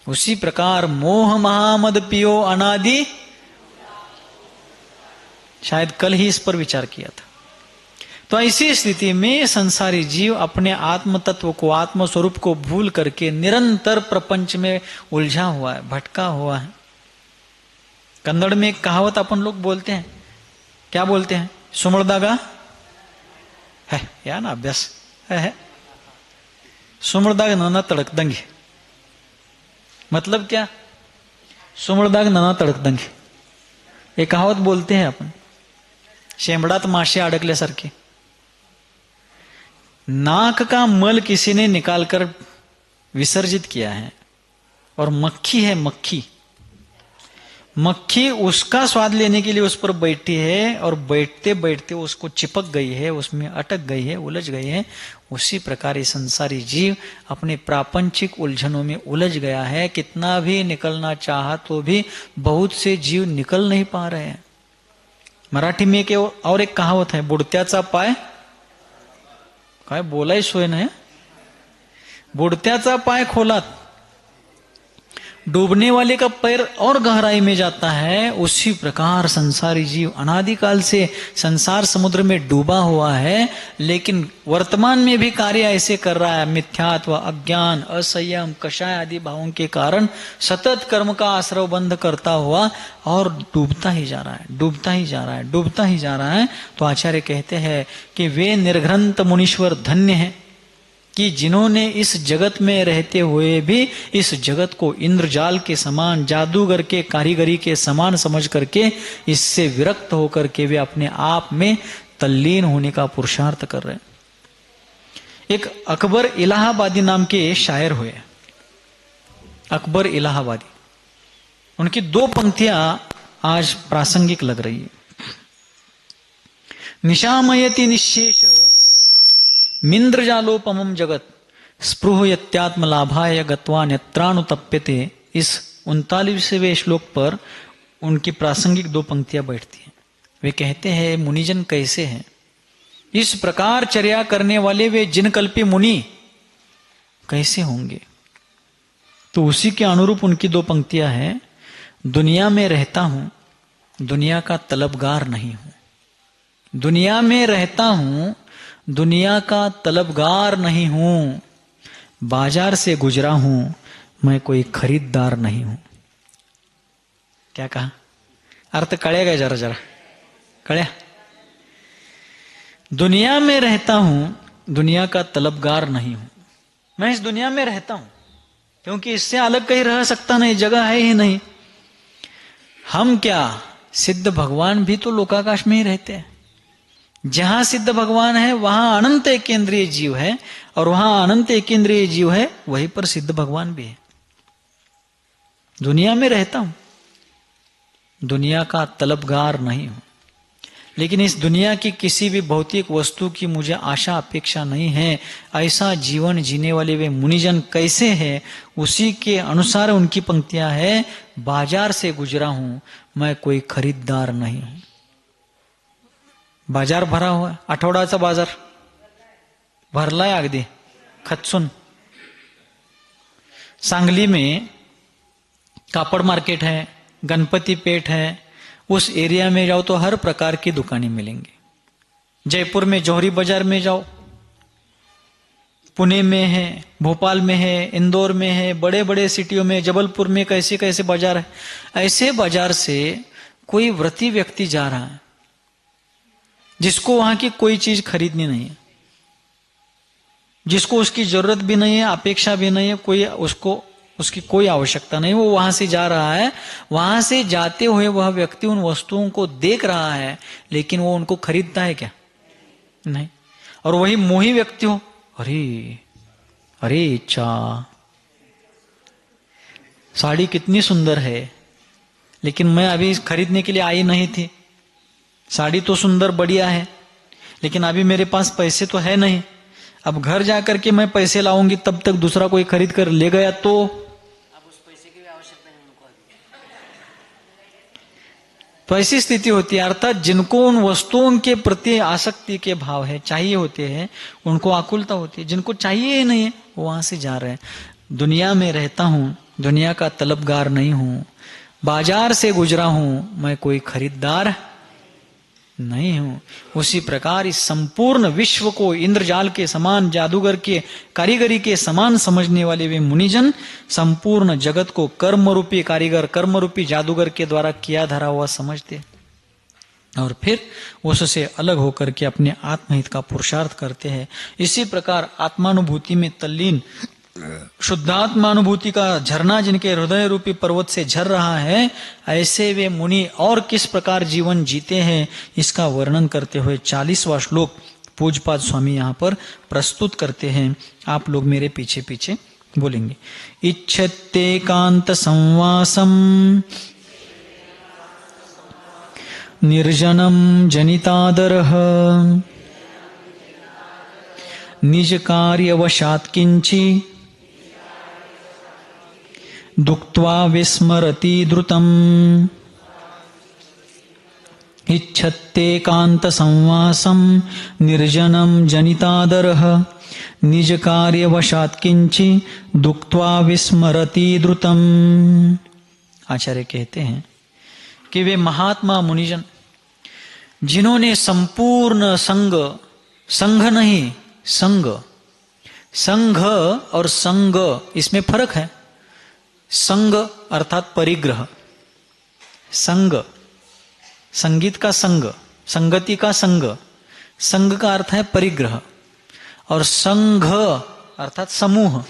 उसी प्रकार मोह महामद पियो अनादि, शायद कल ही इस पर विचार किया था। तो ऐसी स्थिति में संसारी जीव अपने आत्म तत्व को, आत्म स्वरूप को भूल करके निरंतर प्रपंच में उलझा हुआ है, भटका हुआ है। कन्नड़ में एक कहावत अपन लोग बोलते हैं, क्या बोलते हैं? सुमड़दागा है या ना अभ्यास है सुमड़दाग नाना तड़क दंगे। मतलब क्या? सुमड़दाग नाना तड़क दंगे, ये कहावत बोलते हैं अपन। शेंबड़ात माशे अडकल्यासारखे। नाक का मल किसी ने निकालकर विसर्जित किया है और मक्खी है, मक्खी उसका स्वाद लेने के लिए उस पर बैठी है और बैठते बैठते उसको चिपक गई है, उसमें अटक गई है, उलझ गई है। उसी प्रकार ये संसारी जीव अपने प्रापंचिक उलझनों में उलझ गया है। कितना भी निकलना चाहा तो भी बहुत से जीव निकल नहीं पा रहे हैं। मराठी में और एक कहावत है, बुडत्याचा पाय काय बोलाय सोय नाही, बुडत्याचा पाय खोलात, डूबने वाले का पैर और गहराई में जाता है। उसी प्रकार संसारी जीव अनादिकाल से संसार समुद्र में डूबा हुआ है, लेकिन वर्तमान में भी कार्य ऐसे कर रहा है। मिथ्यात्व, अज्ञान, असंयम, कषाय आदि भावों के कारण सतत कर्म का आश्रव बंध करता हुआ और डूबता ही जा रहा है, डूबता ही जा रहा है, डूबता ही जा रहा है। तो आचार्य कहते हैं कि वे निर्घ्रंथ मुनीश्वर धन्य हैं कि जिन्होंने इस जगत में रहते हुए भी इस जगत को इंद्रजाल के समान, जादूगर के कारीगरी के समान समझ करके इससे विरक्त होकर के वे अपने आप में तल्लीन होने का पुरुषार्थ कर रहे हैं। एक अकबर इलाहाबादी नाम के शायर हुए, अकबर इलाहाबादी। उनकी 2 पंक्तियां आज प्रासंगिक लग रही है। निशामयति निशेष मिंद्रजालोपमं जगत स्पृहयत्यात्म लाभाय गत्वा नेत्रानुतप्यते। इस 39वें श्लोक पर उनकी प्रासंगिक 2 पंक्तियां बैठती हैं। वे कहते हैं, मुनिजन कैसे हैं? इस प्रकार चर्या करने वाले वे जिनकल्पी मुनि कैसे होंगे? तो उसी के अनुरूप उनकी 2 पंक्तियां हैं। दुनिया में रहता हूं, दुनिया का तलबगार नहीं हूं। दुनिया में रहता हूं, दुनिया का तलबगार नहीं हूं। बाजार से गुजरा हूं, मैं कोई खरीददार नहीं हूं। क्या कहा? अर्थ कळेगा जरा जरा कळ्या? दुनिया में रहता हूं, दुनिया का तलबगार नहीं हूं। मैं इस दुनिया में रहता हूं क्योंकि इससे अलग कहीं रह सकता नहीं, जगह है ही नहीं। हम क्या, सिद्ध भगवान भी तो लोकाकाश में ही रहते हैं। जहां सिद्ध भगवान है वहां अनंत एकेंद्रीय जीव है, और वहां अनंत एकेंद्रीय जीव है वहीं पर सिद्ध भगवान भी है। दुनिया में रहता हूं, दुनिया का तलबगार नहीं हूं, लेकिन इस दुनिया की किसी भी भौतिक वस्तु की मुझे आशा अपेक्षा नहीं है। ऐसा जीवन जीने वाले वे मुनिजन कैसे हैं? उसी के अनुसार उनकी पंक्तियां हैं। बाजार से गुजरा हूं, मैं कोई खरीददार नहीं हूं। बाजार भरा हुआ, आठवड्याचा बाजार भरलाय अगदी खचून। सांगली में कापड़ मार्केट है, गणपति पेट है, उस एरिया में जाओ तो हर प्रकार की दुकानें मिलेंगी। जयपुर में जौहरी बाजार में जाओ, पुणे में है, भोपाल में है, इंदौर में है, बड़े बड़े सिटियों में, जबलपुर में कैसे कैसे बाजार है। ऐसे बाजार से कोई व्रती व्यक्ति जा रहा है जिसको वहां की कोई चीज खरीदनी नहीं है, जिसको उसकी जरूरत भी नहीं है, अपेक्षा भी नहीं है, कोई उसकी कोई आवश्यकता नहीं, वो वहां से जा रहा है। वहां से जाते हुए वह व्यक्ति उन वस्तुओं को देख रहा है, लेकिन वो उनको खरीदता है क्या? नहीं। और वही मोही व्यक्ति हो, अरे अरे चा साड़ी कितनी सुंदर है, लेकिन मैं अभी खरीदने के लिए आई नहीं थी। साड़ी तो सुंदर बढ़िया है, लेकिन अभी मेरे पास पैसे तो है नहीं। अब घर जाकर के मैं पैसे लाऊंगी, तब तक दूसरा कोई खरीद कर ले गया तो अब उस पैसे की भी आवश्यकता नहीं उनको। तो ऐसी स्थिति होती है। अर्थात जिनको उन वस्तुओं के प्रति आसक्ति के भाव है, चाहिए होते हैं, उनको आकुलता होती है। जिनको चाहिए ही नहीं है वो वहां से जा रहे हैं। दुनिया में रहता हूं, दुनिया का तलबगार नहीं हूं, बाजार से गुजरा हूं, मैं कोई खरीदार नहीं हूं। उसी प्रकार इस संपूर्ण विश्व को इंद्रजाल के समान, जादूगर के कारीगरी के समान समझने वाले वे मुनिजन संपूर्ण जगत को कर्म रूपी कारीगर, कर्म रूपी जादूगर के द्वारा किया धरा हुआ समझते और फिर उससे अलग होकर के अपने आत्महित का पुरुषार्थ करते हैं। इसी प्रकार आत्मानुभूति में तल्लीन शुद्धात्मानुभूति का झरना जिनके हृदय रूपी पर्वत से झर रहा है, ऐसे वे मुनि और किस प्रकार जीवन जीते हैं इसका वर्णन करते हुए 40वां श्लोक पूज्यपाद स्वामी यहाँ पर प्रस्तुत करते हैं। आप लोग मेरे पीछे पीछे बोलेंगे। इच्छत्येकांत संवासम निर्जनम जनितादरः निज कार्यवशात् किंचि दुक्त्वा विस्मरति द्रुतम्। इच्छत्येकांत संवासम निर्जनम जनितादरः निज कार्यवशात् किंचि दुक्त्वा विस्मरति द्रुतम्। आचार्य कहते हैं कि वे महात्मा मुनिजन जिन्होंने संपूर्ण संघ नहीं संघ और संग इसमें फर्क है। संग अर्थात परिग्रह, संग संगीत का संग, संगति का संग, संग का अर्थ है परिग्रह, और संघ अर्थात समूह।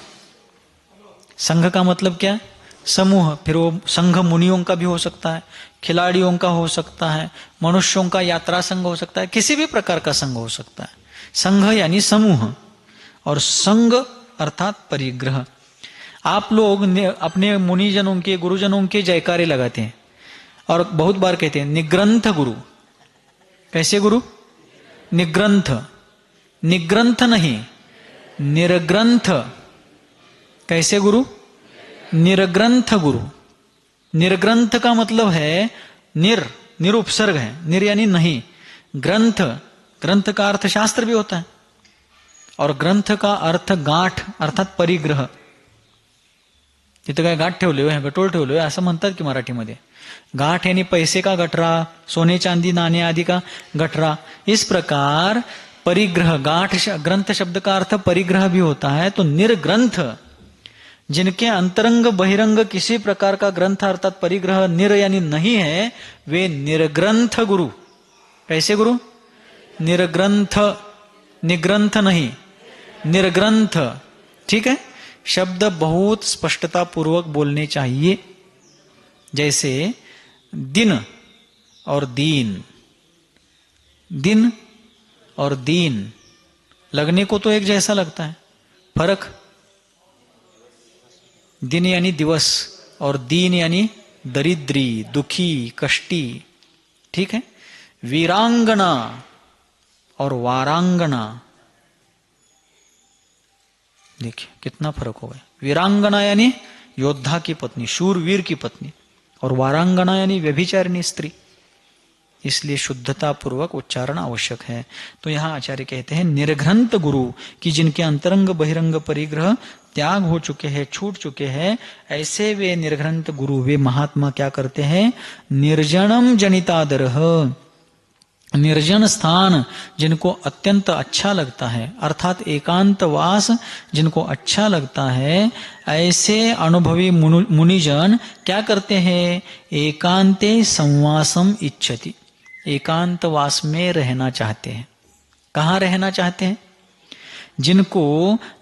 संघ का मतलब क्या है? समूह। फिर वो संघ मुनियों का भी हो सकता है, खिलाड़ियों का हो सकता है, मनुष्यों का यात्रा संघ हो सकता है, किसी भी प्रकार का संघ हो सकता है। संघ यानी समूह और संग अर्थात परिग्रह। आप लोग अपने मुनिजनों के, गुरुजनों के जयकारे लगाते हैं और बहुत बार कहते हैं निग्रंथ गुरु। कैसे गुरु? निग्रंथ, निग्रंथ नहीं निर्ग्रंथ। कैसे गुरु? निर्ग्रंथ गुरु। निर्ग्रंथ का मतलब है निरुपसर्ग है, निर यानी नहीं, ग्रंथ, ग्रंथ का अर्थ शास्त्र भी होता है और ग्रंथ का अर्थ गाठ अर्थात परिग्रह। तिथं काय गाठ ठेवले हो, गटोळ ठेवले असं म्हणतात की मराठीमध्ये। गाठ यानी पैसे का गठरा, सोने चांदी नाणे आदि का गठरा। इस प्रकार परिग्रह, गाठ ग्रंथ शब्द का अर्थ परिग्रह भी होता है। तो निर्ग्रंथ जिनके अंतरंग बहिरंग किसी प्रकार का ग्रंथ अर्थात परिग्रह निर यानी नहीं है, वे निर्ग्रंथ गुरु। कैसे गुरु? निर्ग्रंथ, निग्रंथ नहीं, निर्ग्रंथ। ठीक है, शब्द बहुत स्पष्टता पूर्वक बोलने चाहिए। जैसे दिन और दीन, दिन और दीन लगने को तो एक जैसा लगता है, फर्क दिन यानी दिवस और दीन यानी दरिद्री, दुखी, कष्टी। ठीक है, वीरांगना और वारांगना, देखिए कितना फर्क हो गया। वीरांगना यानी योद्धा की पत्नी, शूरवीर की पत्नी, और वारांगना यानी व्यभिचारिणी स्त्री। इसलिए शुद्धता पूर्वक उच्चारण आवश्यक है। तो यहाँ आचार्य कहते हैं निर्ग्रंथ गुरु कि जिनके अंतरंग बहिरंग परिग्रह त्याग हो चुके हैं, छूट चुके हैं, ऐसे वे निर्ग्रंथ गुरु, वे महात्मा क्या करते हैं? निर्जनम जनितादरः, निर्जन स्थान जिनको अत्यंत अच्छा लगता है अर्थात एकांतवास जिनको अच्छा लगता है, ऐसे अनुभवी मुनिजन क्या करते हैं? एकांते संवासम इच्छति, एकांतवास में रहना चाहते हैं। कहाँ रहना चाहते हैं? जिनको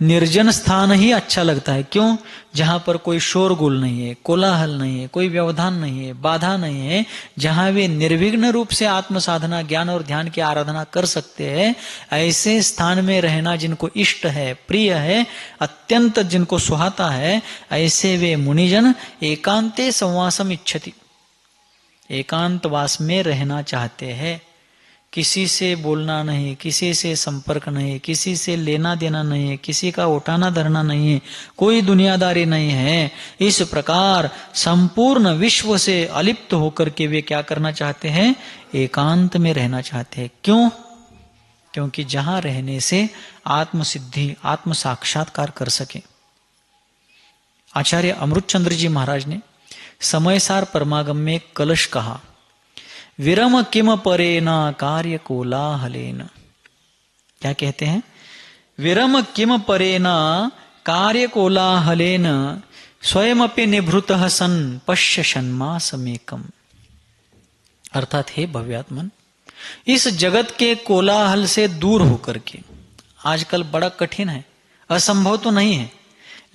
निर्जन स्थान ही अच्छा लगता है। क्यों? जहां पर कोई शोरगुल नहीं है, कोलाहल नहीं है, कोई व्यवधान नहीं है, बाधा नहीं है, जहां वे निर्विघ्न रूप से आत्म साधना, ज्ञान और ध्यान की आराधना कर सकते हैं, ऐसे स्थान में रहना जिनको इष्ट है, प्रिय है, अत्यंत जिनको सुहाता है, ऐसे वे मुनिजन एकांते संवासम इच्छति, एकांतवास में रहना चाहते हैं। किसी से बोलना नहीं, किसी से संपर्क नहीं, किसी से लेना देना नहीं है, किसी का उठाना धरना नहीं है, कोई दुनियादारी नहीं है। इस प्रकार संपूर्ण विश्व से अलिप्त होकर के वे क्या करना चाहते हैं? एकांत में रहना चाहते हैं। क्यों? क्योंकि जहां रहने से आत्म सिद्धि, आत्म साक्षात्कार कर सके। आचार्य अमृतचंद्र जी महाराज ने समयसार परमागम में कलश कहा, विरम किम परेन कार्य कोलाहलेन। क्या कहते हैं? विरम किम परेन कार्य कोलाहलेन स्वयमपि निभृतः सन पश्य षण्मासमेकम्। अर्थात हे भव्यात्मन, इस जगत के कोलाहल से दूर होकर के, आजकल बड़ा कठिन है, असंभव तो नहीं है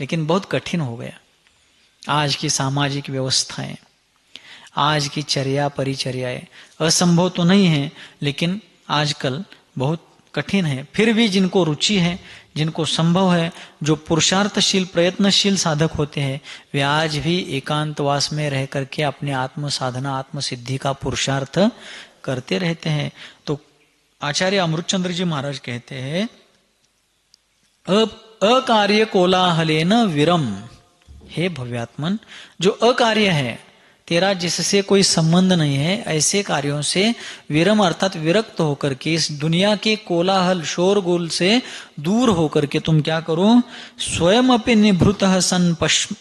लेकिन बहुत कठिन हो गया। आज की सामाजिक व्यवस्थाएं, आज की चर्या परिचर्याएं असंभव तो नहीं है लेकिन आजकल बहुत कठिन है। फिर भी जिनको रुचि है, जिनको संभव है, जो पुरुषार्थशील प्रयत्नशील साधक होते हैं, वे आज भी एकांतवास में रह करके अपने आत्म साधना आत्म सिद्धि का पुरुषार्थ करते रहते हैं। तो आचार्य अमृतचंद्र जी महाराज कहते हैं, अकार्य कोलाहलेन विरम। हे भव्यात्मन, जो अकार्य है, तेरा जिससे कोई संबंध नहीं है, ऐसे कार्यों से विरम अर्थात विरक्त होकर के, इस दुनिया के कोलाहल शोरगुल से दूर होकर के तुम क्या करो? स्वयं अपि निभृतः सन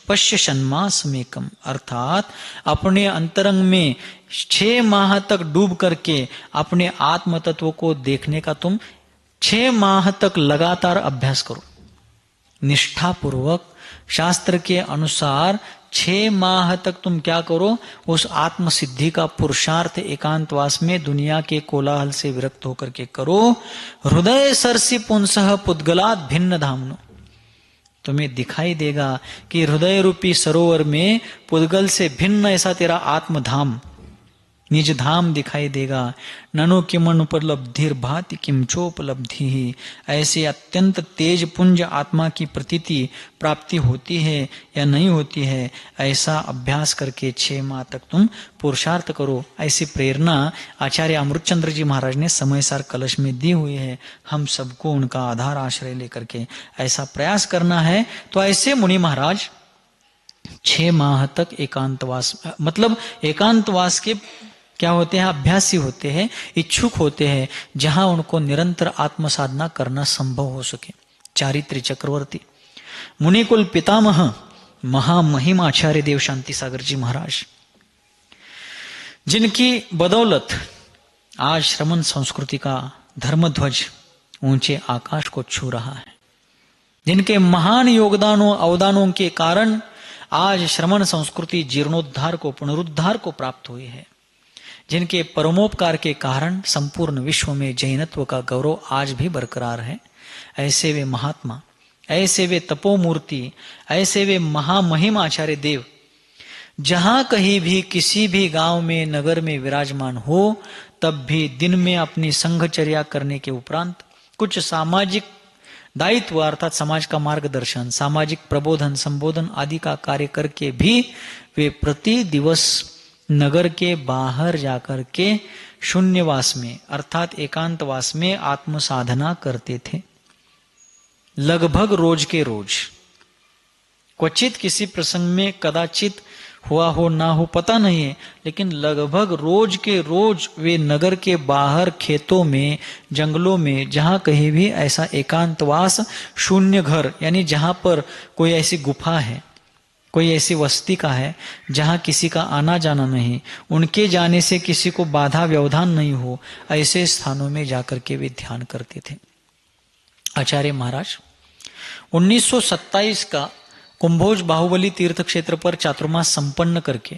पश्य षण्मासमेकम्। अर्थात अपने अंतरंग में 6 माह तक डूब करके अपने आत्म तत्व को देखने का तुम 6 माह तक लगातार अभ्यास करो। निष्ठा पूर्वक शास्त्र के अनुसार 6 माह तक तुम क्या करो? उस आत्म सिद्धि का पुरुषार्थ एकांतवास में दुनिया के कोलाहल से विरक्त होकर के करो। हृदय सरसी पुंसः पुद्गलात् भिन्न धामनो। तुम्हें दिखाई देगा कि हृदय रूपी सरोवर में पुद्गल से भिन्न ऐसा तेरा आत्मधाम, निज धाम दिखाई देगा। ननु किमनुपलब्धिर भाति किंचोपलब्धि ही। ऐसे अत्यंत तेज पुंज आत्मा की प्रतीति प्राप्ति होती है या नहीं होती है, ऐसा अभ्यास करके 6 माह तक तुम पुरुषार्थ करो। ऐसी प्रेरणा आचार्य अमृतचंद्र जी महाराज ने समयसार कलश में दी हुई है। हम सबको उनका आधार आश्रय लेकर के ऐसा प्रयास करना है। तो ऐसे मुनि महाराज 6 माह तक एकांतवास, मतलब एकांतवास के क्या होते हैं? अभ्यासी होते हैं, इच्छुक होते हैं, जहां उनको निरंतर आत्म साधना करना संभव हो सके। चारित्र चक्रवर्ती मुनिकुल पितामह महामहिम आचार्य देव शांति सागर जी महाराज, जिनकी बदौलत आज श्रमण संस्कृति का धर्मध्वज ऊंचे आकाश को छू रहा है, जिनके महान योगदानों अवदानों के कारण आज श्रमण संस्कृति जीर्णोद्धार को पुनरुद्धार को प्राप्त हुई है, जिनके परमोपकार के कारण संपूर्ण विश्व में जैनत्व का गौरव आज भी बरकरार है। ऐसे वे महात्मा, ऐसे वे तपोमूर्ति, ऐसे वे महामहिम आचार्य देव जहां कहीं भी किसी भी गांव में नगर में विराजमान हो, तब भी दिन में अपनी संघचर्या करने के उपरांत कुछ सामाजिक दायित्व अर्थात समाज का मार्गदर्शन, सामाजिक प्रबोधन संबोधन आदि का कार्य करके भी वे प्रति दिवस नगर के बाहर जाकर के शून्यवास में अर्थात एकांतवास में आत्म साधना करते थे। लगभग रोज के रोज, क्वचित किसी प्रसंग में कदाचित हुआ हो ना हो पता नहीं है, लेकिन लगभग रोज के रोज वे नगर के बाहर खेतों में, जंगलों में, जहां कहीं भी ऐसा एकांतवास शून्य घर, यानी जहां पर कोई ऐसी गुफा है, कोई ऐसी वस्ती का है जहां किसी का आना जाना नहीं, उनके जाने से किसी को बाधा व्यवधान नहीं हो, ऐसे स्थानों में जाकर के वे ध्यान करते थे। आचार्य महाराज 1927 का कुंभोज बाहुबली तीर्थ क्षेत्र पर चातुर्मास संपन्न करके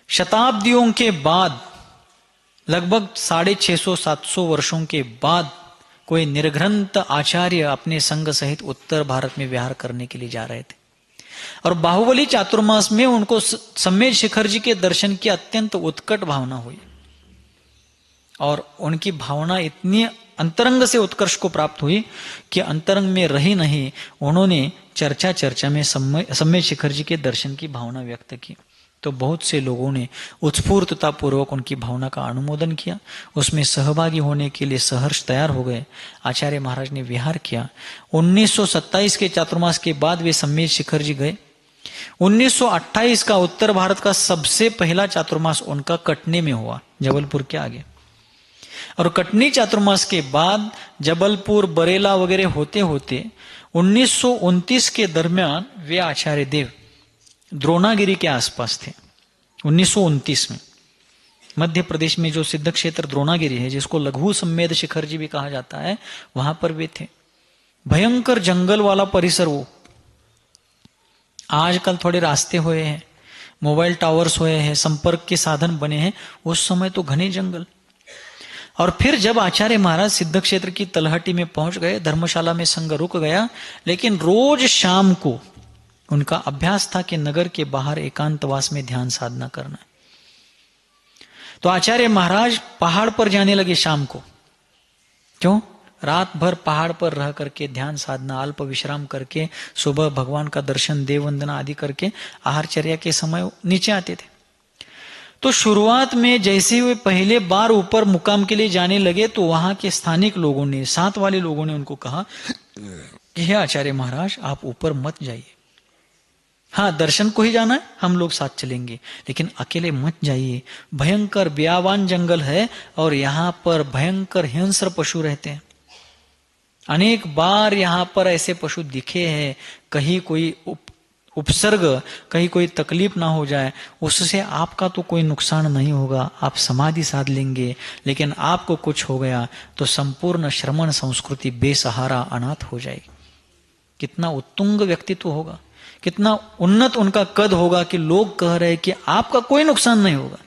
शताब्दियों के बाद, लगभग 650-700 वर्षों के बाद कोई निर्ग्रंथ आचार्य अपने संघ सहित उत्तर भारत में विहार करने के लिए जा रहे थे, और बाहुबली चातुर्मास में उनको सम्मेद शिखर जी के दर्शन की अत्यंत उत्कट भावना हुई, और उनकी भावना इतनी अंतरंग से उत्कर्ष को प्राप्त हुई कि अंतरंग में रही नहीं, उन्होंने चर्चा में सम्मेद शिखर जी के दर्शन की भावना व्यक्त की। तो बहुत से लोगों ने उत्स्फूर्तता पूर्वक उनकी भावना का अनुमोदन किया, उसमें सहभागी होने के लिए सहर्ष तैयार हो गए। आचार्य महाराज ने विहार किया। 1927 के चातुर्मास के बाद वे सम्मेद शिखर जी गए। 1928 का उत्तर भारत का सबसे पहला चातुर्मास उनका कटनी में हुआ, जबलपुर के आगे। और कटनी चातुर्मास के बाद जबलपुर बरेला वगैरह होते होते 1929 के दरमियान वे आचार्य देव द्रोणागिरी के आसपास थे। 1929 में मध्य प्रदेश में जो सिद्ध क्षेत्र द्रोणागिरी है, जिसको लघु सम्मेद शिखर जी भी कहा जाता है, वहां पर वे थे। भयंकर जंगल वाला परिसर वो। आजकल थोड़े रास्ते हुए हैं, मोबाइल टावर्स हुए हैं, संपर्क के साधन बने हैं, उस समय तो घने जंगल। और फिर जब आचार्य महाराज सिद्ध क्षेत्र की तलहटी में पहुंच गए, धर्मशाला में संग रुक गया, लेकिन रोज शाम को उनका अभ्यास था कि नगर के बाहर एकांतवास में ध्यान साधना करना। तो आचार्य महाराज पहाड़ पर जाने लगे शाम को। क्यों? रात भर पहाड़ पर रह करके ध्यान साधना, अल्प विश्राम करके सुबह भगवान का दर्शन, देव वंदना आदि करके आहारचर्या के समय नीचे आते थे। तो शुरुआत में जैसे वे पहले बार ऊपर मुकाम के लिए जाने लगे, तो वहां के स्थानिक लोगों ने, साथ वाले लोगों ने उनको कहा कि हे आचार्य महाराज, आप ऊपर मत जाइए। हाँ, दर्शन को ही जाना है, हम लोग साथ चलेंगे, लेकिन अकेले मत जाइए। भयंकर ब्यावान जंगल है और यहाँ पर भयंकर हिंस्र पशु रहते हैं। अनेक बार यहाँ पर ऐसे पशु दिखे हैं, कहीं कोई उपसर्ग, कहीं कोई तकलीफ ना हो जाए, उससे आपका तो कोई नुकसान नहीं होगा, आप समाधि साध लेंगे, लेकिन आपको कुछ हो गया तो संपूर्ण श्रमण संस्कृति बेसहारा अनाथ हो जाएगी। कितना उत्तुंग व्यक्तित्व होगा, कितना उन्नत उनका कद होगा कि लोग कह रहे हैं कि आपका कोई नुकसान नहीं होगा।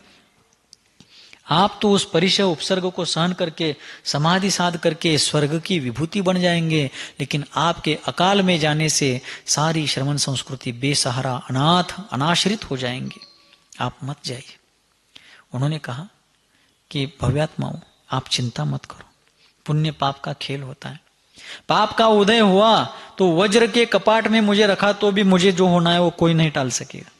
आप तो उस परिचय उपसर्ग को सहन करके समाधि साध करके स्वर्ग की विभूति बन जाएंगे, लेकिन आपके अकाल में जाने से सारी श्रमण संस्कृति बेसहारा अनाथ अनाश्रित हो जाएंगे, आप मत जाइए। उन्होंने कहा कि भव्यात्माओं, आप चिंता मत करो, पुण्य पाप का खेल होता है। पाप का उदय हुआ तो वज्र के कपाट में मुझे रखा तो भी मुझे जो होना है वो कोई नहीं टाल सकेगा,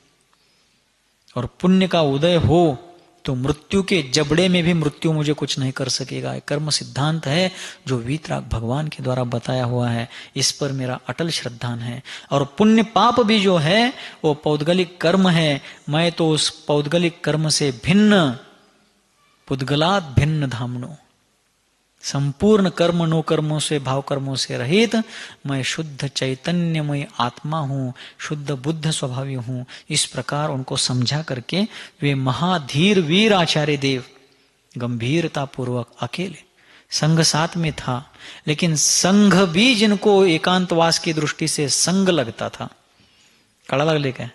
और पुण्य का उदय हो तो मृत्यु के जबड़े में भी मृत्यु मुझे कुछ नहीं कर सकेगा। कर्म सिद्धांत है जो वीतराग भगवान के द्वारा बताया हुआ है, इस पर मेरा अटल श्रद्धान है। और पुण्य पाप भी जो है वो पौद्गलिक कर्म है, मैं तो उस पौद्गलिक कर्म से भिन्न, पुद्गलात भिन्न धामनो, संपूर्ण कर्म नो कर्मों से, भाव कर्मों से रहित मैं शुद्ध चैतन्यमय आत्मा हूं, शुद्ध बुद्ध स्वभावी हूं। इस प्रकार उनको समझा करके वे महाधीर वीर आचार्य देव गंभीरता पूर्वक अकेले, संघ साथ में था, लेकिन संघ भी जिनको एकांतवास की दृष्टि से संग लगता था, कड़ा लग लेकर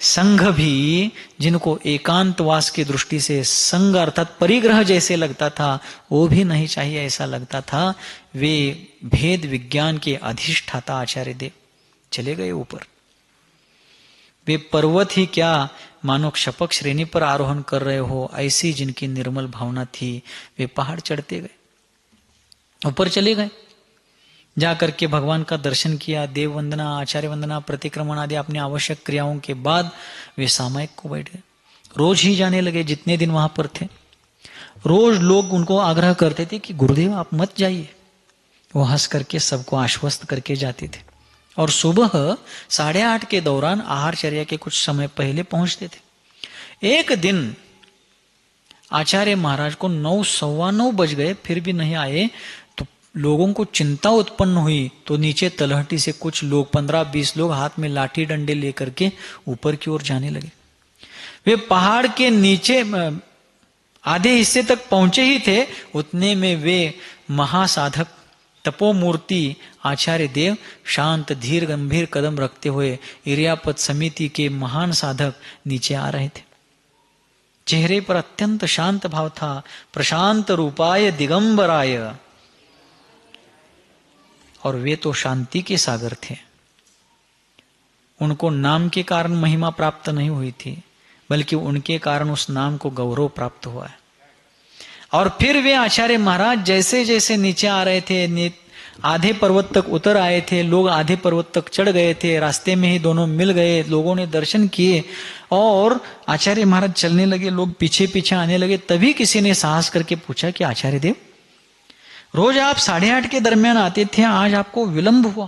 संघ भी जिनको एकांतवास की दृष्टि से संग अर्थात परिग्रह जैसे लगता था, वो भी नहीं चाहिए ऐसा लगता था। वे भेद विज्ञान के अधिष्ठाता आचार्य देव चले गए ऊपर। वे पर्वत ही क्या मानो क्षपक श्रेणी पर आरोहण कर रहे हो, ऐसी जिनकी निर्मल भावना थी, वे पहाड़ चढ़ते गए, ऊपर चले गए। जाकर के भगवान का दर्शन किया, देव वंदना, आचार्य वंदना, प्रतिक्रमण आदि अपनी आवश्यक क्रियाओं के बाद वे सामायिक को बैठ गए। रोज ही जाने लगे, जितने दिन वहां पर थे। रोज लोग उनको आग्रह करते थे कि गुरुदेव आप मत जाइए, वो हंस करके सबको आश्वस्त करके जाते थे। और सुबह 8:30 के दौरान आहारचर्या के कुछ समय पहले पहुंचते थे। एक दिन आचार्य महाराज को 9, 9:15 बज गए, फिर भी नहीं आए। लोगों को चिंता उत्पन्न हुई, तो नीचे तलहटी से कुछ लोग, 15-20 लोग हाथ में लाठी डंडे लेकर के ऊपर की ओर जाने लगे। वे पहाड़ के नीचे आधे हिस्से तक पहुंचे ही थे, उतने में वे महासाधक तपोमूर्ति आचार्य देव शांत धीर गंभीर कदम रखते हुए इरियापत समिति के महान साधक नीचे आ रहे थे। चेहरे पर अत्यंत शांत भाव था। प्रशांत रूपाय दिगंबराय, और वे तो शांति के सागर थे। उनको नाम के कारण महिमा प्राप्त नहीं हुई थी, बल्कि उनके कारण उस नाम को गौरव प्राप्त हुआ है। और फिर वे आचार्य महाराज जैसे जैसे नीचे आ रहे थे, आधे पर्वत तक उतर आए थे, लोग आधे पर्वत तक चढ़ गए थे, रास्ते में ही दोनों मिल गए, लोगों ने दर्शन किए और आचार्य महाराज चलने लगे, लोग पीछे पीछे आने लगे। तभी किसी ने साहस करके पूछा कि आचार्य देव, रोज आप 8:30 के दरमियान आते थे, आज आपको विलंब हुआ,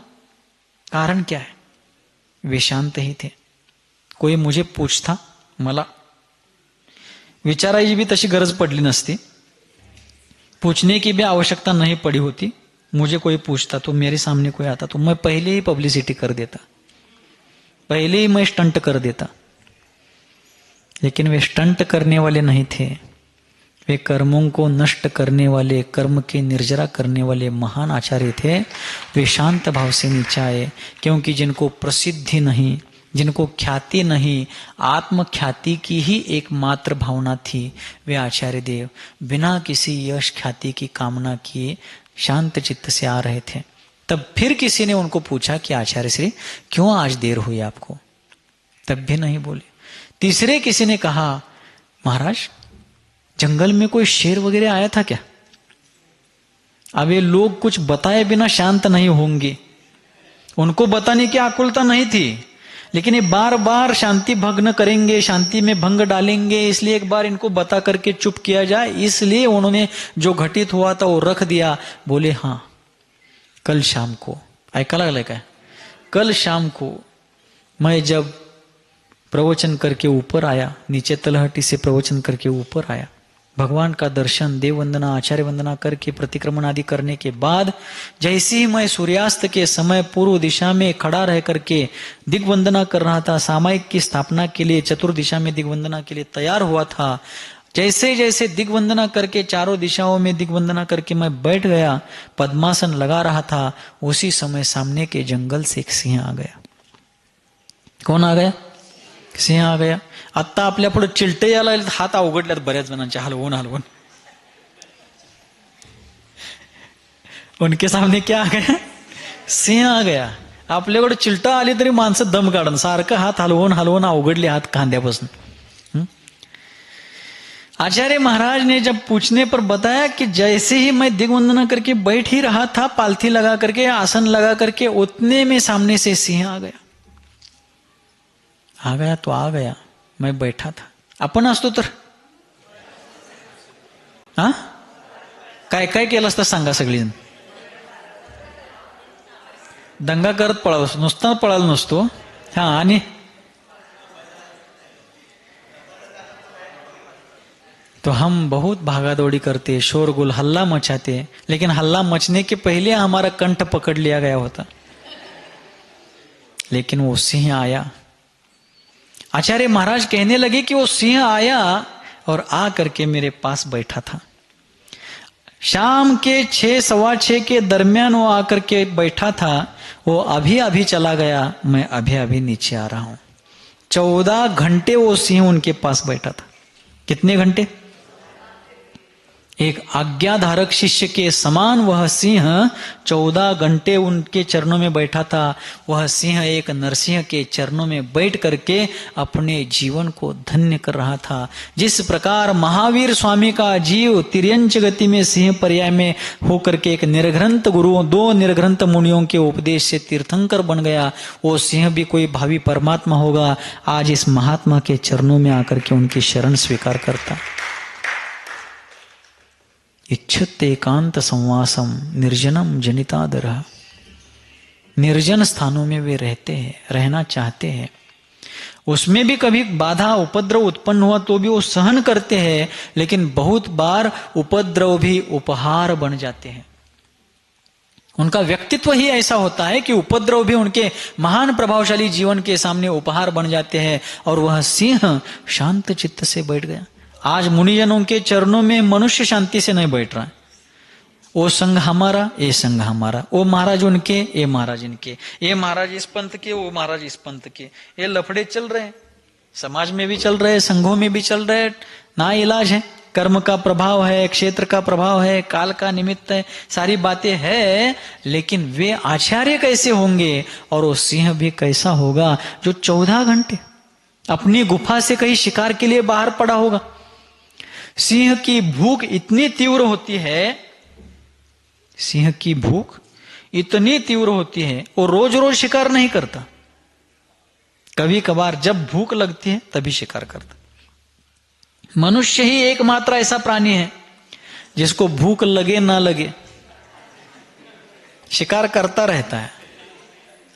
कारण क्या है? वे शांत ही थे। कोई मुझे पूछता, मला विचारायची भी तशी गरज पडली नसती, पूछने की भी आवश्यकता नहीं पड़ी होती। मुझे कोई पूछता तो, मेरे सामने कोई आता तो मैं पहले ही पब्लिसिटी कर देता, पहले ही मैं स्टंट कर देता। लेकिन वे स्टंट करने वाले नहीं थे, वे कर्मों को नष्ट करने वाले, कर्म की निर्जरा करने वाले महान आचार्य थे। वे शांत भाव से नीचे आए, क्योंकि जिनको प्रसिद्धि नहीं, जिनको ख्याति नहीं, आत्म ख्याति की ही एकमात्र भावना थी, वे आचार्य देव बिना किसी यश ख्याति की कामना किए शांत चित्त से आ रहे थे। तब फिर किसी ने उनको पूछा कि आचार्य श्री क्यों आज देर हुई आपको? तब भी नहीं बोले। तीसरे किसी ने कहा, महाराज जंगल में कोई शेर वगैरह आया था क्या? अब ये लोग कुछ बताए बिना शांत नहीं होंगे, उनको बताने की आकुलता नहीं थी, लेकिन ये बार बार शांति भंग करेंगे, शांति में भंग डालेंगे, इसलिए एक बार इनको बता करके चुप किया जाए। इसलिए उन्होंने जो घटित हुआ था वो रख दिया। बोले हाँ, कल शाम को, ऐकायला लागलाय काय, कल शाम को मैं जब प्रवचन करके ऊपर आया, नीचे तलहटी से प्रवचन करके ऊपर आया, भगवान का दर्शन, देव वंदना, आचार्य वंदना करके प्रतिक्रमण आदि करने के बाद जैसे ही मैं सूर्यास्त के समय पूर्व दिशा में खड़ा रह करके दिग्वंदना कर रहा था, सामायिक की स्थापना के लिए चतुर्दिशा में दिग्वंदना के लिए तैयार हुआ था, जैसे जैसे दिग्वंदना करके चारों दिशाओं में दिग्वंदना करके मैं बैठ गया, पद्मासन लगा रहा था, उसी समय सामने के जंगल से एक सिंह आ गया। कौन आ गया? सिंह आ गया। आता आपल्या पुढे चिलटे यायला लागले, हात अवघडल्यात बऱ्याच जणांचे, हलवून हलवून। उनके सामने क्या आ गया? सिंह आ गया। आपल्याकडे चिलटा आली तरी माणसं दम काढून, सारखं हात हलवून हलवून अवघडले हात खांद्यापासून। आचार्य महाराज ने जब पूछने पर बताया कि जैसे ही मैं दिग्वंदना करके बैठ ही रहा था, पालथी लगा करके, आसन लगा करके, उतने में सामने से सिंह आ गया। आ गया तो आ गया, मैं बैठा था। आपण असतो तर हा काय काय केलं असतं सांगा सगळीजण? दंगा करत पळालो, नुसता पळालो नसतो। हा, आणि तो हम बहुत भागादौड़ी करते, शोरगुल, हल्ला मचाते, लेकिन हल्ला मचने के पहले हमारा कंठ पकड़ लिया गया होता। लेकिन वो सिंह आया। आचार्य महाराज कहने लगे कि वो सिंह आया और आ करके मेरे पास बैठा था। शाम के 6, सवा 6 के दरमियान वो आकर के बैठा था। वो अभी अभी चला गया, मैं अभी अभी नीचे आ रहा हूं। 14 घंटे वो सिंह उनके पास बैठा था। कितने घंटे? एक आज्ञाधारक शिष्य के समान वह सिंह 14 घंटे उनके चरणों में बैठा था। वह सिंह एक नरसिंह के चरणों में बैठ करके अपने जीवन को धन्य कर रहा था। जिस प्रकार महावीर स्वामी का जीव तिर्यंच गति में सिंह पर्याय में होकर के एक निर्ग्रंथ गुरुओं, 2 निर्ग्रंथ मुनियों के उपदेश से तीर्थंकर बन गया, वो सिंह भी कोई भावी परमात्मा होगा। आज इस महात्मा के चरणों में आकर के उनकी शरण स्वीकार करता। इच्छते एकांत संवासम निर्जनम जनितादर। निर्जन स्थानों में वे रहते हैं, रहना चाहते हैं। उसमें भी कभी बाधा उपद्रव उत्पन्न हुआ तो भी वो सहन करते हैं, लेकिन बहुत बार उपद्रव भी उपहार बन जाते हैं। उनका व्यक्तित्व ही ऐसा होता है कि उपद्रव भी उनके महान प्रभावशाली जीवन के सामने उपहार बन जाते हैं। और वह सिंह शांत चित्त से बैठ गया। आज मुनिजनों के चरणों में मनुष्य शांति से नहीं बैठ रहा है। वो संघ हमारा, ये संघ हमारा, वो महाराज उनके, ये महाराज इनके, ये महाराज इस पंथ के, वो महाराज इस पंथ के। ये लफड़े चल रहे हैं, समाज में भी चल रहे हैं, संघों में भी चल रहे हैं। ना इलाज है, कर्म का प्रभाव है, क्षेत्र का प्रभाव है, काल का निमित्त है, सारी बातें है। लेकिन वे आचार्य कैसे होंगे और वो सिंह भी कैसा होगा जो 14 घंटे अपनी गुफा से कहीं शिकार के लिए बाहर पड़ा होगा। सिंह की भूख इतनी तीव्र होती है, सिंह की भूख इतनी तीव्र होती है, वो रोज रोज शिकार नहीं करता। कभी कभार जब भूख लगती है तभी शिकार करता। मनुष्य ही एकमात्र ऐसा प्राणी है जिसको भूख लगे ना लगे शिकार करता रहता है।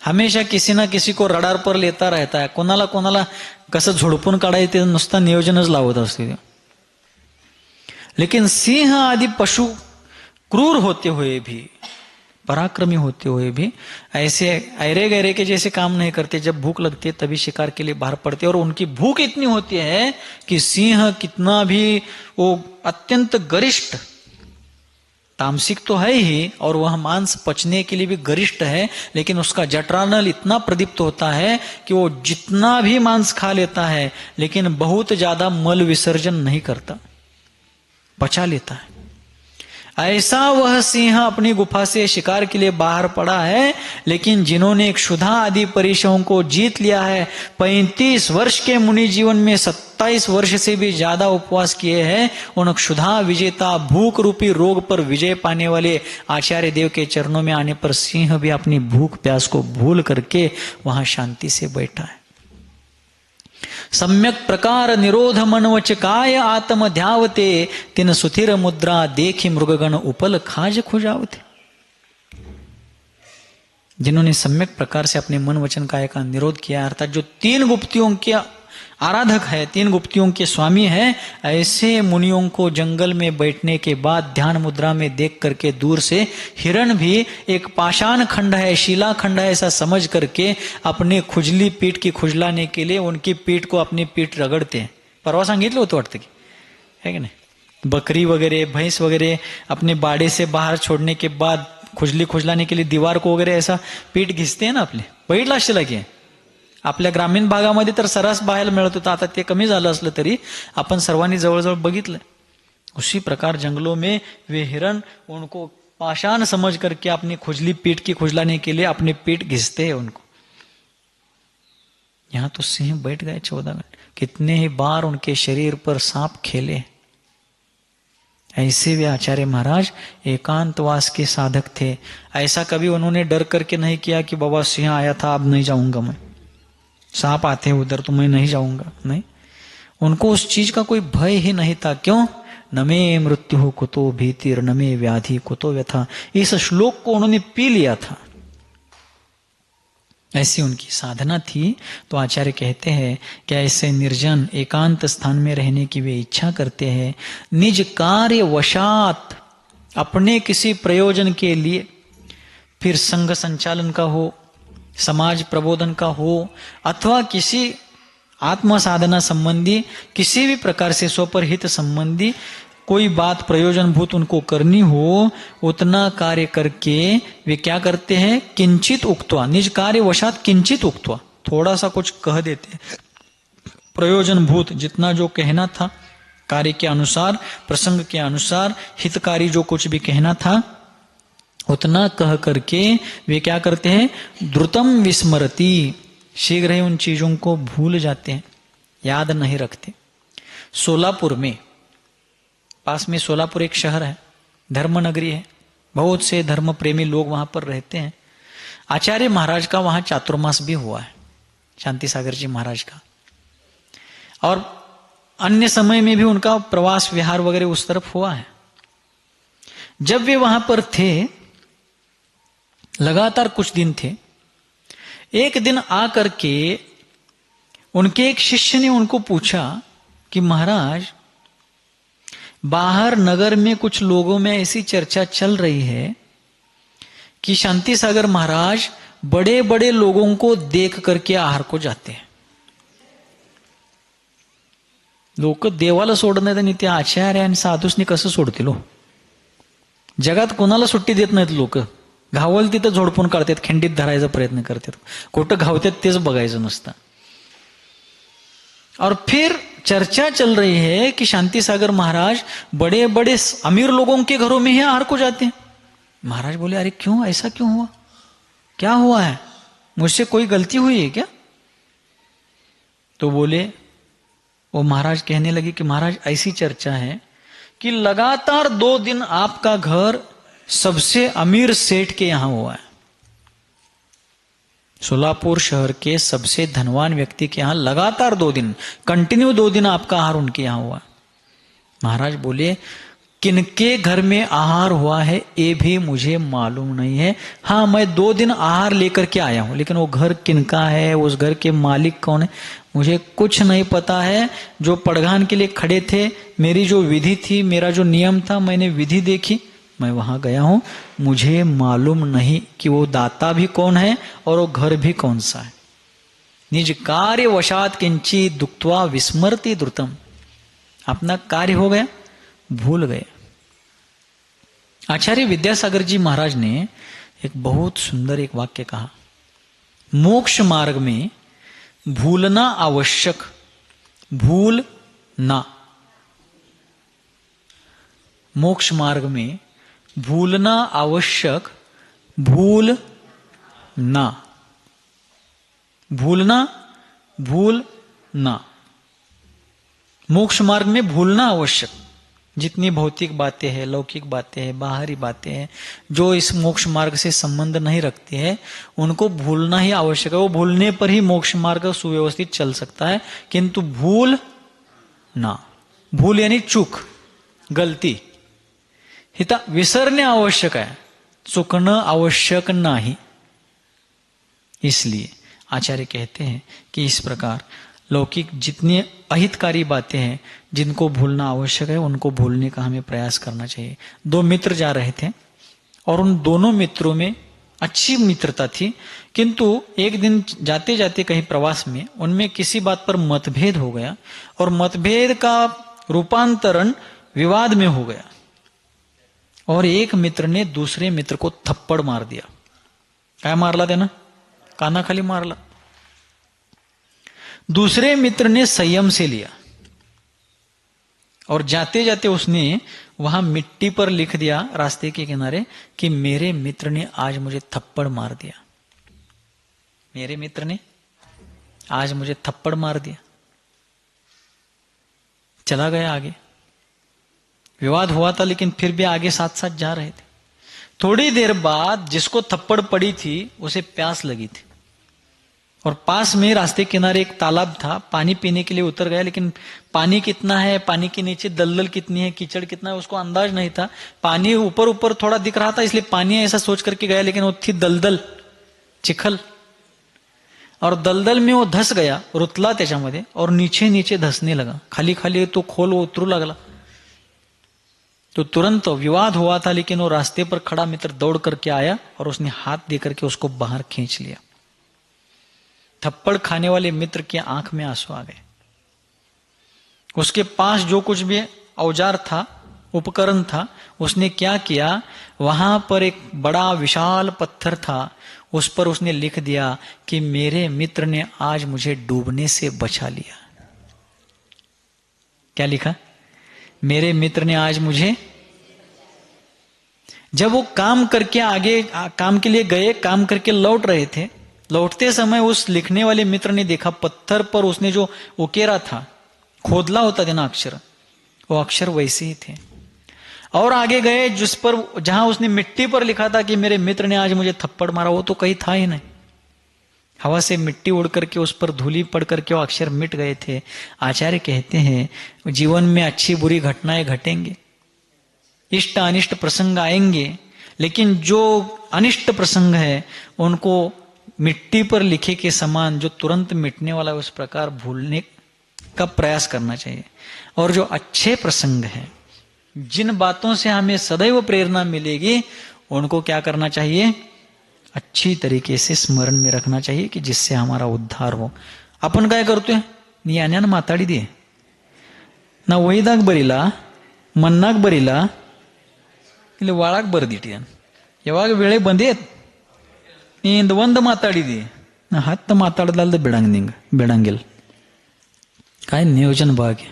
हमेशा किसी ना किसी को रडार पर लेता रहता है। कोणाला कोणाला कसं झोडपून काढायचं नुसतं नियोजनच लावत असते। लेकिन सिंह आदि पशु क्रूर होते हुए भी, पराक्रमी होते हुए भी ऐसे ऐरे गहरे के जैसे काम नहीं करते। जब भूख लगती है तभी शिकार के लिए बाहर पड़ते, और उनकी भूख इतनी होती है कि सिंह कितना भी वो अत्यंत गरिष्ठ, तामसिक तो है ही और वह मांस पचने के लिए भी गरिष्ठ है, लेकिन उसका जठरानल इतना प्रदीप्त होता है कि वो जितना भी मांस खा लेता है लेकिन बहुत ज्यादा मल विसर्जन नहीं करता, पचा लेता है। ऐसा वह सिंह अपनी गुफा से शिकार के लिए बाहर पड़ा है। लेकिन जिन्होंने क्षुधा आदि परिशों को जीत लिया है, 35 वर्ष के मुनि जीवन में 27 वर्ष से भी ज्यादा उपवास किए हैं, उन क्षुधा विजेता भूख रूपी रोग पर विजय पाने वाले आचार्य देव के चरणों में आने पर सिंह भी अपनी भूख प्यास को भूल करके वहां शांति से बैठा है। सम्यक प्रकार निरोध मनवच काय आत्म ध्यावते, तिन सुथिर मुद्रा देखी मृगगण उपल खाज खुजावते। जिन्होंने सम्यक प्रकार से अपने मन वचन काय का निरोध किया, अर्थात जो 3 गुप्तियों के आराधक है, 3 गुप्तियों के स्वामी है, ऐसे मुनियों को जंगल में बैठने के बाद ध्यान मुद्रा में देख करके दूर से हिरण भी एक पाषाण खंड है, शिला खंड है ऐसा समझ करके अपने खुजली पीठ की खुजलाने के लिए उनकी पीठ को अपनी पीठ रगड़ते हैं। परवा सांगितलं होतं वाटतं की, है कि नहीं? बकरी वगैरह भैंस वगैरह अपने बाड़े से बाहर छोड़ने के बाद खुजली खुजलाने के लिए दीवार को वगैरह ऐसा पीठ घिसते हैं ना आपले, बघितलं असेल की. आपल्या ग्रामीण भागामध्ये तर सर्रास पाहायला मिळत होतं, आता ते कमी झालं असलं तरी आपण सर्वांनी जवळजवळ बघितलं. उसी प्रकार जंगलों में वे हिरण उनको पाषाण समझ करके अपनी खुजली पीठ की खुजलाने के लिए अपनी पीठ घिसते हैं उनको. यहां तो सिंह बैठ गए 14 मिनट, कितने ही बार उनके शरीर पर सांप खेले. ऐसे वे आचार्य महाराज एकांतवास के साधक थे. ऐसा कभी उन्होंने डर करके नहीं किया कि बाबा सिंह आया था अब नहीं जाऊंगा मैं, सांप आते हैं उधर तो मैं नहीं जाऊंगा. नहीं, उनको उस चीज का कोई भय ही नहीं था. क्यों? न मे मृत्यु कुतो भीतिर न मे व्याधि कुतो व्यथा. इस श्लोक को उन्होंने पी लिया था, ऐसी उनकी साधना थी. तो आचार्य कहते हैं कि ऐसे निर्जन एकांत स्थान में रहने की वे इच्छा करते हैं. निज कार्य वशात, अपने किसी प्रयोजन के लिए, फिर संघ संचालन का हो, समाज प्रबोधन का हो, अथवा किसी आत्म साधना संबंधी किसी भी प्रकार से स्वपर हित संबंधी कोई बात प्रयोजनभूत उनको करनी हो, उतना कार्य करके वे क्या करते हैं? किंचित उक्त्वा, निज कार्य वशात किंचित उक्त्वा, थोड़ा सा कुछ कह देते. प्रयोजनभूत जितना जो कहना था, कार्य के अनुसार, प्रसंग के अनुसार, हितकारी जो कुछ भी कहना था, उतना कह करके वे क्या करते हैं? द्रुतम विस्मरति, शीघ्र ही उन चीजों को भूल जाते हैं, याद नहीं रखते. सोलापुर में, पास में सोलापुर एक शहर है, धर्म नगरी है, बहुत से धर्म प्रेमी लोग वहां पर रहते हैं. आचार्य महाराज का वहां चातुर्मास भी हुआ है, शांति सागर जी महाराज का, और अन्य समय में भी उनका प्रवास विहार वगैरह उस तरफ हुआ है. जब वे वहां पर थे, लगातार कुछ दिन थे, एक दिन आकर के उनके एक शिष्य ने उनको पूछा कि महाराज, बाहर नगर में कुछ लोगों में ऐसी चर्चा चल रही है कि शांति सागर महाराज बड़े बड़े लोगों को देख करके आहार को जाते हैं. लोक देवाला सोडत नाही तर ते आचार्य आणि साधूसनी कसं सोडतील हो? जगात कोणाला सुट्टी देत नाहीत लोक, घावल तिथं झोडपून काढतात, खिंडीत धरायचा प्रयत्न करतात, कुठं घावतात तेच बघायचं नसतं. और फिर चर्चा चल रही है कि शांति सागर महाराज बड़े बड़े अमीर लोगों के घरों में ही आहार को जाते हैं. महाराज बोले, अरे क्यों, ऐसा क्यों हुआ, क्या हुआ है, मुझसे कोई गलती हुई है क्या? तो बोले, वो महाराज कहने लगे कि महाराज ऐसी चर्चा है कि लगातार 2 दिन आपका घर सबसे अमीर सेठ के यहां हुआ है. सोलापुर शहर के सबसे धनवान व्यक्ति के यहां लगातार 2 दिन, कंटिन्यू 2 दिन आपका आहार उनके यहां हुआ. महाराज बोले, किनके घर में आहार हुआ है ये भी मुझे मालूम नहीं है. हाँ, मैं 2 दिन आहार लेकर के आया हूं, लेकिन वो घर किनका है, उस घर के मालिक कौन है, मुझे कुछ नहीं पता है. जो पड़घान के लिए खड़े थे, मेरी जो विधि थी, मेरा जो नियम था, मैंने विधि देखी, मैं वहां गया हूं, मुझे मालूम नहीं कि वो दाता भी कौन है और वो घर भी कौन सा है। निज कार्य वशात किंची दुक्त्वा विस्मरति द्रुतम, अपना कार्य हो गया, भूल गए। आचार्य विद्यासागर जी महाराज ने एक बहुत सुंदर एक वाक्य कहा, मोक्ष मार्ग में भूलना आवश्यक, भूल ना। मोक्ष मार्ग में भूलना आवश्यक, भूल ना। भूलना, भूल ना। मोक्ष मार्ग में भूलना आवश्यक। जितनी भौतिक बातें हैं, लौकिक बातें हैं, बाहरी बातें हैं, जो इस मोक्ष मार्ग से संबंध नहीं रखती है, उनको भूलना ही आवश्यक है। वो भूलने पर ही मोक्ष मार्ग सुव्यवस्थित चल सकता है, किंतु भूल ना। भूल यानी चूक, गलती, हिता विसरणे आवश्यक है, चुकणं आवश्यक नाही। इसलिए आचार्य कहते हैं कि इस प्रकार लौकिक जितनी अहितकारी बातें हैं, जिनको भूलना आवश्यक है, उनको भूलने का हमें प्रयास करना चाहिए। दो मित्र जा रहे थे और उन दोनों मित्रों में अच्छी मित्रता थी, किंतु एक दिन जाते जाते कहीं प्रवास में उनमें किसी बात पर मतभेद हो गया और मतभेद का रूपांतरण विवाद में हो गया और एक मित्र ने दूसरे मित्र को थप्पड़ मार दिया। क्या मारला त्यानं? कानाखाली मारला। दूसरे मित्र ने संयम से लिया और जाते जाते उसने वहां मिट्टी पर लिख दिया रास्ते के किनारे कि मेरे मित्र ने आज मुझे थप्पड़ मार दिया, मेरे मित्र ने आज मुझे थप्पड़ मार दिया। चला गया आगे, विवाद हुआ था लेकिन फिर भी आगे साथ साथ जा रहे थे। थोड़ी देर बाद जिसको थप्पड़ पड़ी थी उसे प्यास लगी थी और पास में रास्ते किनारे एक तालाब था, पानी पीने के लिए उतर गया, लेकिन पानी कितना है, पानी के नीचे दलदल कितनी है, कीचड़ कितना है, उसको अंदाज नहीं था। पानी ऊपर ऊपर थोड़ा दिख रहा था इसलिए पानी ऐसा सोच करके गया, लेकिन वो थी दलदल, चिखल, और दलदल में वो धस गया, रुतला त्याच्यामध्ये और नीचे नीचे धसने लगा, खाली खाली तो खोल उतरू लागला। तो तुरंत विवाद हुआ था, लेकिन वो रास्ते पर खड़ा मित्र दौड़ करके आया और उसने हाथ दे करके उसको बाहर खींच लिया। थप्पड़ खाने वाले मित्र की आंख में आंसू आ गए। उसके पास जो कुछ भी औजार था, उपकरण था, उसने क्या किया, वहां पर एक बड़ा विशाल पत्थर था, उस पर उसने लिख दिया कि मेरे मित्र ने आज मुझे डूबने से बचा लिया। क्या लिखा? मेरे मित्र ने आज मुझे। जब वो काम करके आगे काम के लिए गए, काम करके लौट रहे थे, लौटते समय उस लिखने वाले मित्र ने देखा पत्थर पर उसने जो उकेरा था, खोदला होता था ना अक्षर, वो अक्षर वैसे ही थे। और आगे गए जिस पर, जहां उसने मिट्टी पर लिखा था कि मेरे मित्र ने आज मुझे थप्पड़ मारा, वो तो कहीं था ही नहीं। हवा से मिट्टी उड़ करके उस पर धूली पड़ करके वो अक्षर मिट गए थे। आचार्य कहते हैं जीवन में अच्छी बुरी घटनाएं घटेंगे, इष्ट अनिष्ट प्रसंग आएंगे, लेकिन जो अनिष्ट प्रसंग है उनको मिट्टी पर लिखे के समान जो तुरंत मिटने वाला है, उस प्रकार भूलने का प्रयास करना चाहिए। और जो अच्छे प्रसंग हैं, जिन बातों से हमें सदैव प्रेरणा मिलेगी, उनको क्या करना चाहिए, अच्छी तरीके से स्मरण में रखना चाहिए कि जिससे हमारा उद्धार हो। आपण काय करतोय, नी यान्यानं माताडी दे ना, वैदाग बरीला मन्नाक बरीला ಇಲ್ಲಿ ಒಳಗೆ ಬರ್ದಿಟ್ಟಿದ್ದಾನೆ, ಯಾವಾಗ ವೇಳೆ ಬಂದೇತ್ ನೀಂದ ಒಂದು ಮಾತಾಡಿದಿ ನಾ 10 ಮಾತಾಡದಲ್ದ ಬಿಡಂಗಿಲ್ಲ काय नियोजन भाग्य।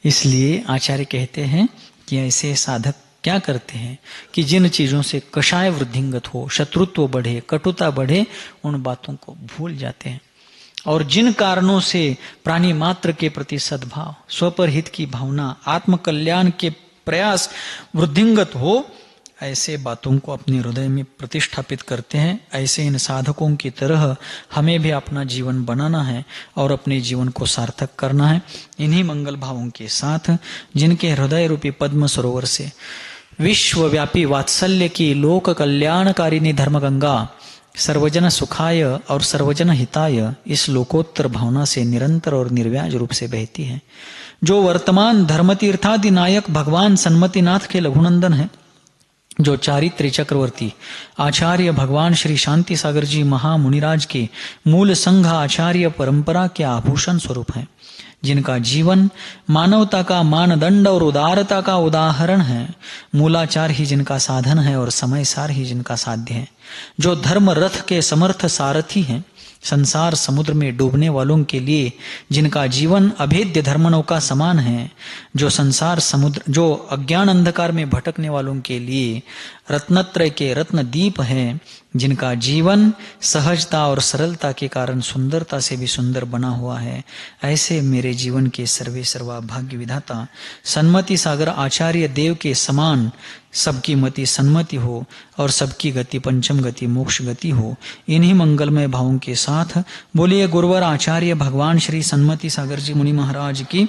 इसलिए आचार्य कहते हैं कि ऐसे साधक क्या करते हैं कि जिन चीजों से कषाय वृद्धिंगत हो, शत्रुत्व बढ़े, कटुता बढ़े, उन बातों को भूल जाते हैं। और जिन कारणों से प्राणी मात्र के प्रति सद्भाव, स्वपर हित की भावना, आत्म कल्याण के प्रयास वृद्धिंगत हो, ऐसे बातों को अपने हृदय में प्रतिष्ठापित करते हैं। ऐसे इन साधकों की तरह हमें भी अपना जीवन बनाना है और अपने जीवन को सार्थक करना है। इन्हीं मंगल भावों के साथ जिनके हृदय रूपी पद्म सरोवर से विश्वव्यापी वात्सल्य की लोक कल्याणकारिणी धर्मगंगा सर्वजन सुखाय और सर्वजन हिताय इस लोकोत्तर भावना से निरंतर और निर्व्याज रूप से बहती है, जो वर्तमान धर्मतीर्थादि नायक भगवान सन्मतिनाथ के लघुनंदन हैं, जो चारित्र चक्रवर्ती आचार्य भगवान श्री शांति सागर जी महामुनिराज के मूल संघ आचार्य परंपरा के आभूषण स्वरूप हैं, जिनका जीवन मानवता का मानदंड और उदारता का उदाहरण है, मूलाचार ही जिनका साधन है और समय सार ही जिनका साध्य है, जो धर्म रथ के समर्थ सारथी हैं, संसार समुद्र में डूबने वालों के लिए जिनका जीवन अभेद्य धर्मनौका समान है, जो संसार समुद्र, जो अज्ञान अंधकार में भटकने वालों के लिए रत्नत्रय के रत्न दीप हैं, जिनका जीवन सहजता और सरलता के कारण सुंदरता से भी सुंदर बना हुआ है, ऐसे मेरे जीवन के सर्वे सर्वा भाग्य विधाता सन्मति सागर आचार्य देव के समान सबकी मति सन्मति हो और सबकी गति पंचम गति मोक्ष गति हो। इन्हीं मंगलमय भावों के साथ बोलिए गुरुवर आचार्य भगवान श्री सन्मति सागर जी मुनि महाराज की